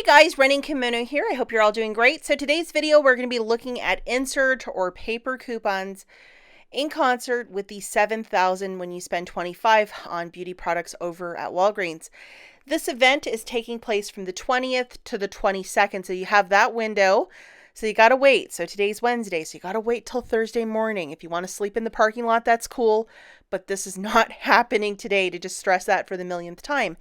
Guys, running Kimono here. I hope you're all doing great. So today's video, we're going to be looking at insert or paper coupons in concert with the 7,000 when you spend 25 on beauty products over at Walgreens. This event is taking place from the 20th to the 22nd. So you have that window. So you got to wait. So today's Wednesday. So you got to wait till Thursday morning. If you want to sleep in the parking lot, that's cool. But this is not happening today, to just stress that for the millionth time.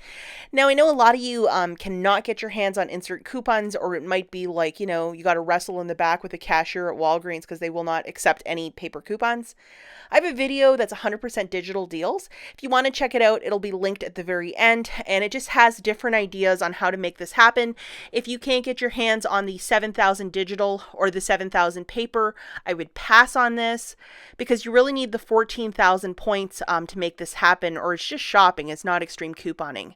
Now, I know a lot of you cannot get your hands on insert coupons, or it might be like, you got to wrestle in the back with a cashier at Walgreens because they will not accept any paper coupons. I have a video that's 100% digital deals. If you want to check it out, it'll be linked at the very end, and it just has different ideas on how to make this happen. If you can't get your hands on the 7,000 digital or the 7,000 paper, I would pass on this because you really need the 14,000 points to make this happen, or it's just shopping. It's not extreme couponing.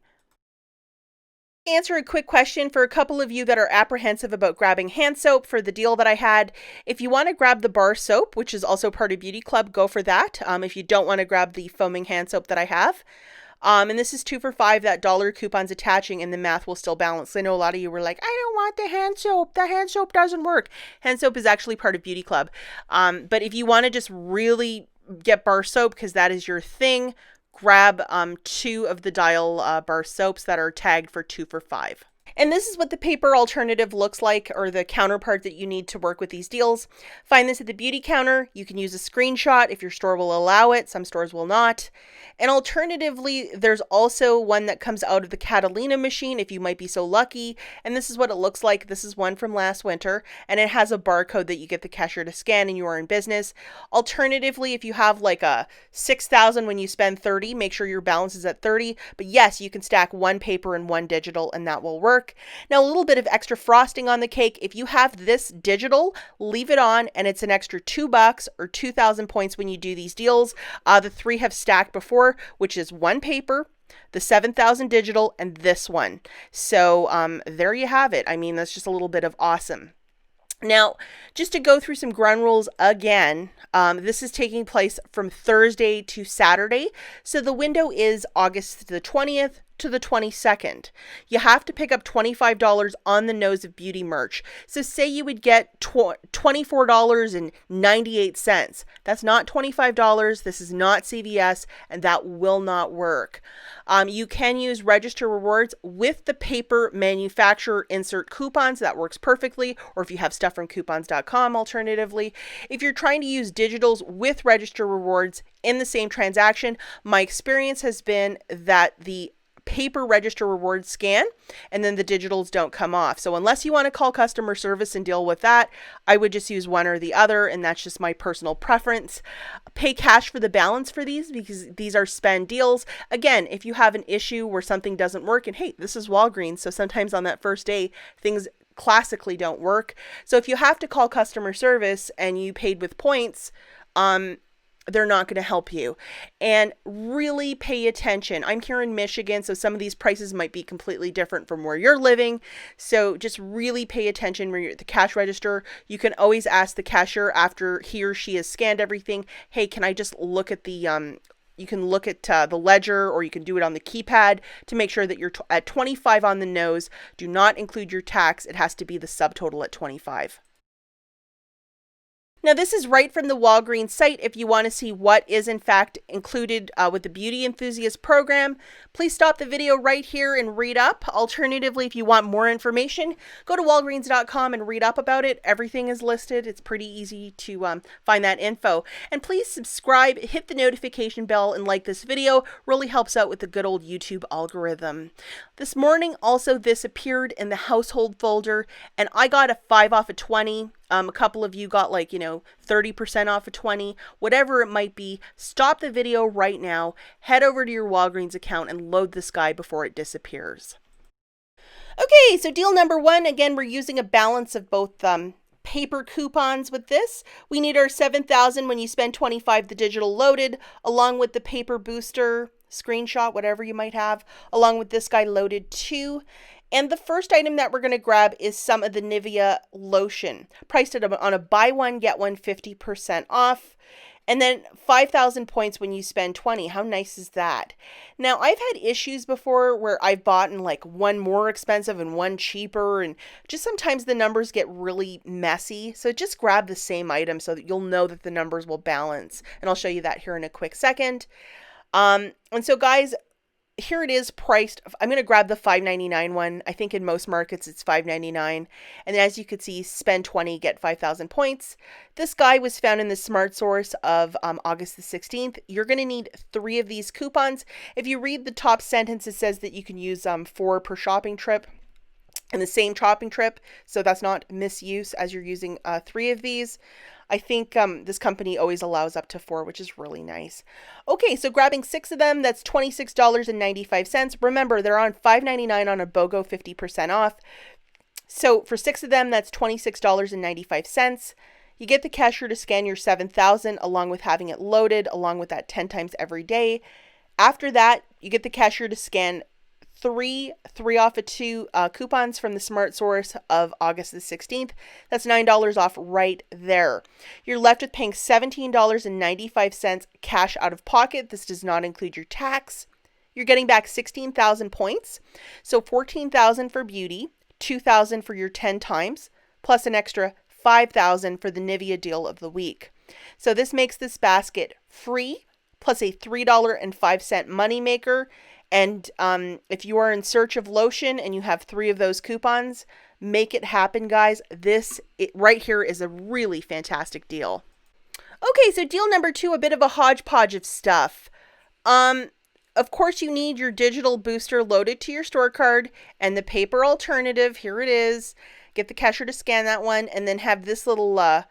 Answer a quick question for a couple of you that are apprehensive about grabbing hand soap for the deal that I had. If you want to grab the bar soap, which is also part of Beauty Club, go for that. If you don't want to grab the foaming hand soap that I have. And this is 2 for $5. That dollar coupon's attaching and the math will still balance. I know a lot of you were like, I don't want the hand soap. The hand soap doesn't work. Hand soap is actually part of Beauty Club. But if you want to just really get bar soap, because that is your thing, grab 2 of the Dial bar soaps that are tagged for 2 for $5. And this is what the paper alternative looks like, or the counterpart that you need to work with these deals. Find this at the beauty counter. You can use a screenshot if your store will allow it. Some stores will not. And alternatively, there's also one that comes out of the Catalina machine if you might be so lucky. And this is what it looks like. This is one from last winter, and it has a barcode that you get the cashier to scan and you are in business. Alternatively, if you have like a 6,000 when you spend 30, make sure your balance is at 30. But yes, you can stack 1 paper and 1 digital, and that will work. Now, a little bit of extra frosting on the cake. If you have this digital, leave it on, and it's an extra $2 or 2,000 points when you do these deals. The 3 have stacked before, which is 1 paper, the 7,000 digital, and this one. So there you have it. I mean, that's just a little bit of awesome. Now, just to go through some ground rules again, this is taking place from Thursday to Saturday. So the window is August the 20th to the 22nd. You have to pick up $25 on the nose of beauty merch. So say you would get $24.98. That's not $25. This is not CVS, and that will not work. You can use register rewards with the paper manufacturer insert coupons. That works perfectly. Or if you have stuff from coupons.com, alternatively. If you're trying to use digitals with register rewards in the same transaction, my experience has been that the paper register rewards scan and then the digitals don't come off. So unless you want to call customer service and deal with that, I would just use one or the other, and that's just my personal preference. Pay cash for the balance for these because these are spend deals. Again, if you have an issue where something doesn't work, and hey, this is Walgreens, so sometimes on that first day things classically don't work. So if you have to call customer service and you paid with points, they're not going to help you. And really pay attention. I'm here in Michigan, so some of these prices might be completely different from where you're living. So just really pay attention when you're at the cash register. You can always ask the cashier after he or she has scanned everything, hey, can I just look at the you can look at the ledger, or you can do it on the keypad to make sure that you're at 25 on the nose. Do not include your tax. It has to be the subtotal at 25. Now, this is right from the Walgreens site. If you want to see what is in fact included with the Beauty Enthusiast program, please stop the video right here and read up. Alternatively, if you want more information, go to walgreens.com and read up about it. Everything is listed. It's pretty easy to find that info. And please subscribe, hit the notification bell, and like this video. Really helps out with the good old YouTube algorithm. This morning, also, this appeared in the household folder, and I got a 5 off of 20. A couple of you got 30% off of 20, whatever it might be. Stop the video right now, head over to your Walgreens account and load this guy before it disappears. Okay, so deal number 1, again, we're using a balance of both paper coupons with this. We need our 7,000 when you spend 25, the digital loaded, along with the paper booster, screenshot, whatever you might have, along with this guy loaded too. And the first item that we're going to grab is some of the Nivea lotion, priced on a buy one, get one 50% off. And then 5,000 points when you spend 20. How nice is that? Now, I've had issues before where I've bought in like one more expensive and one cheaper, and just sometimes the numbers get really messy. So just grab the same item so that you'll know that the numbers will balance. And I'll show you that here in a quick second. And so guys, here it is priced. I'm going to grab the $5.99 one. I think in most markets it's $5.99. And as you can see, spend 20, get 5,000 points. This guy was found in the Smart Source of August the 16th. You're going to need 3 of these coupons. If you read the top sentence, it says that you can use 4 per shopping trip in the same shopping trip. So that's not misuse as you're using 3 of these. I think this company always allows up to 4, which is really nice. Okay, so grabbing 6 of them, that's $26.95. Remember, they're on $5.99 on a BOGO 50% off. So for 6 of them, that's $26.95. You get the cashier to scan your 7,000 along with having it loaded, along with that 10 times every day. After that, you get the cashier to scan 3 off of 2 coupons from the Smart Source of August the 16th. That's $9 off right there. You're left with paying $17.95 cash out of pocket. This does not include your tax. You're getting back 16,000 points. So 14,000 for beauty, 2,000 for your 10 times, plus an extra 5,000 for the Nivea deal of the week. So this makes this basket free, plus a $3.05 moneymaker. And if you are in search of lotion and you have 3 of those coupons, make it happen, guys. This right here is a really fantastic deal. Okay, so deal number 2, a bit of a hodgepodge of stuff. Of course, you need your digital booster loaded to your store card and the paper alternative. Here it is. Get the cashier to scan that one and then have this little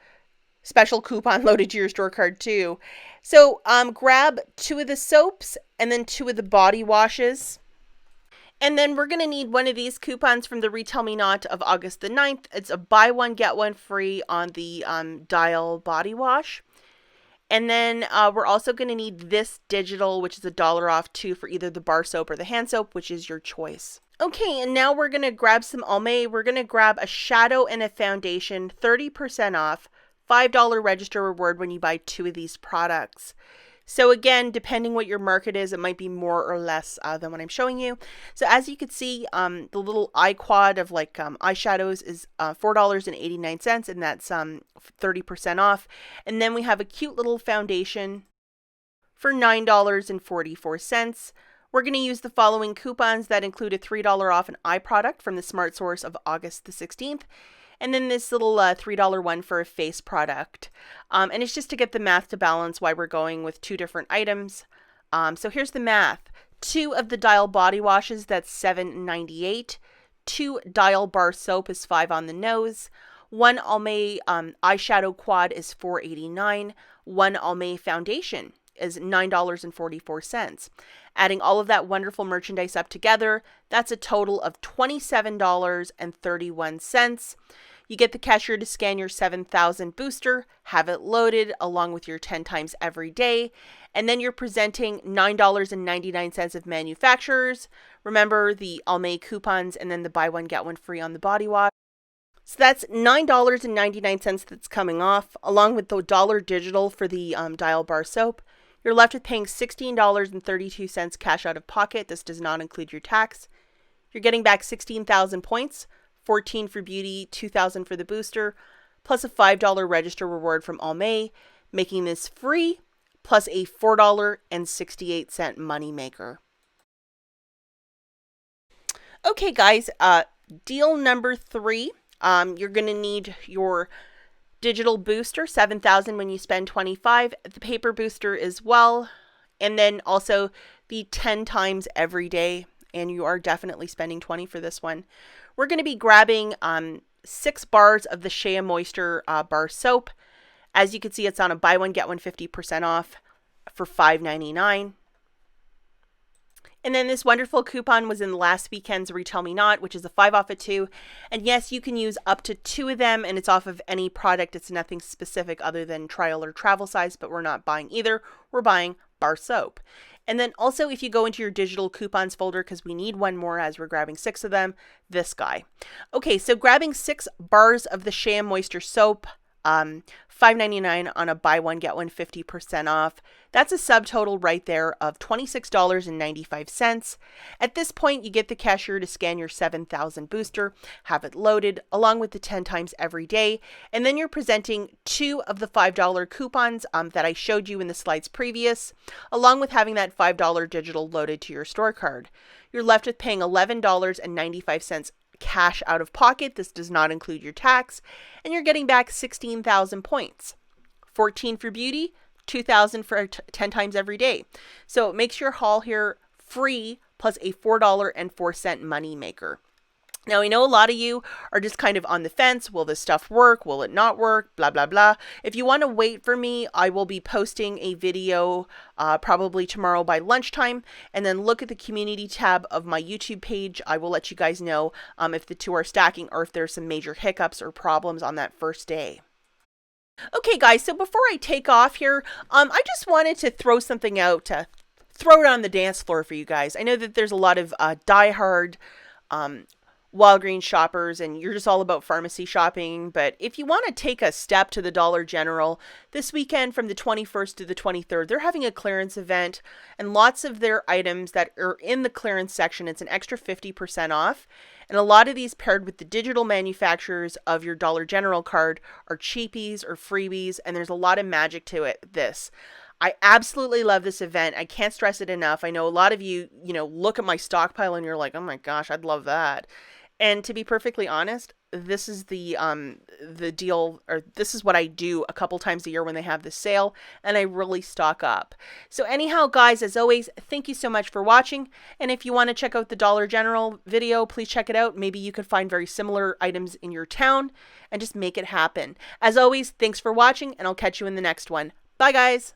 special coupon loaded to your store card too. So grab 2 of the soaps and then 2 of the body washes. And then we're going to need 1 of these coupons from the Retail Me Not of August the 9th. It's a buy one, get one free on the Dial body wash. And then we're also going to need this digital, which is $1 off too, for either the bar soap or the hand soap, which is your choice. Okay, and now we're going to grab some Almay. We're going to grab a shadow and a foundation, 30% off. $5 register reward when you buy 2 of these products. So again, depending what your market is, it might be more or less than what I'm showing you. So as you can see, the little eye quad of like eyeshadows is $4.89, and that's 30% off. And then we have a cute little foundation for $9.44. We're going to use the following coupons that include a $3 off an eye product from the Smart Source of August the 16th. And then this little $3 one for a face product. And it's just to get the math to balance why we're going with 2 different items. So here's the math. 2 of the Dial body washes, that's $7.98. 2 Dial bar soap is $5 on the nose. 1 Almay eyeshadow quad is $4.89. 1 Almay foundation is $9.44. Adding all of that wonderful merchandise up together, that's a total of $27.31. You get the cashier to scan your 7,000 booster, have it loaded along with your 10 times every day, and then you're presenting $9.99 of manufacturers. Remember the Almay coupons and then the buy one, get one free on the body wash. So that's $9.99 that's coming off, along with the $1 digital for the Dial bar soap. You're left with paying $16.32 cash out of pocket. This does not include your tax. You're getting back 16,000 points, 14 for beauty, 2,000 for the booster, plus a $5 register reward from Almay, making this free, plus a $4.68 moneymaker. Okay, guys, deal number 3. You're going to need your digital booster, 7,000 when you spend 25, the paper booster as well, and then also the 10 times every day, and you are definitely spending 20 for this one. We're going to be grabbing 6 bars of the Shea Moisture bar soap. As you can see, it's on a buy one, get one 50% off for $5.99. And then this wonderful coupon was in last weekend's Retail Me Not, which is a 5 off of 2. And yes, you can use up to 2 of them, and it's off of any product. It's nothing specific other than trial or travel size, but we're not buying either. We're buying bar soap. And then also, if you go into your digital coupons folder, because we need one more as we're grabbing 6 of them, this guy. Okay, so grabbing 6 bars of the Shea Moisture soap, $5.99 on a buy one get one 50% off. That's a subtotal right there of $26.95. At this point, you get the cashier to scan your 7,000 booster, have it loaded along with the 10 times every day, and then you're presenting 2 of the $5 coupons that I showed you in the slides previous, along with having that $5 digital loaded to your store card. You're left with paying $11.95 cash out of pocket. This does not include your tax, and you're getting back 16,000 points. 14 for beauty, 2,000 for 10 times every day. So it makes your haul here free plus a $4.04 money maker. Now, I know a lot of you are just kind of on the fence. Will this stuff work? Will it not work? Blah, blah, blah. If you want to wait for me, I will be posting a video probably tomorrow by lunchtime, and then look at the community tab of my YouTube page. I will let you guys know if the two are stacking or if there's some major hiccups or problems on that first day. Okay, guys, so before I take off here, I just wanted to throw something out, to throw it on the dance floor for you guys. I know that there's a lot of diehard Walgreens shoppers, and you're just all about pharmacy shopping. But if you want to take a step to the Dollar General, this weekend from the 21st to the 23rd, they're having a clearance event, and lots of their items that are in the clearance section, it's an extra 50% off. And a lot of these paired with the digital manufacturers of your Dollar General card are cheapies or freebies, and there's a lot of magic to this. I absolutely love this event. I can't stress it enough. I know a lot of you, look at my stockpile and you're like, oh my gosh, I'd love that. And to be perfectly honest, this is the deal, or this is what I do a couple times a year when they have the sale, and I really stock up. So anyhow, guys, as always, thank you so much for watching. And if you want to check out the Dollar General video, please check it out. Maybe you could find very similar items in your town and just make it happen. As always, thanks for watching, and I'll catch you in the next one. Bye, guys.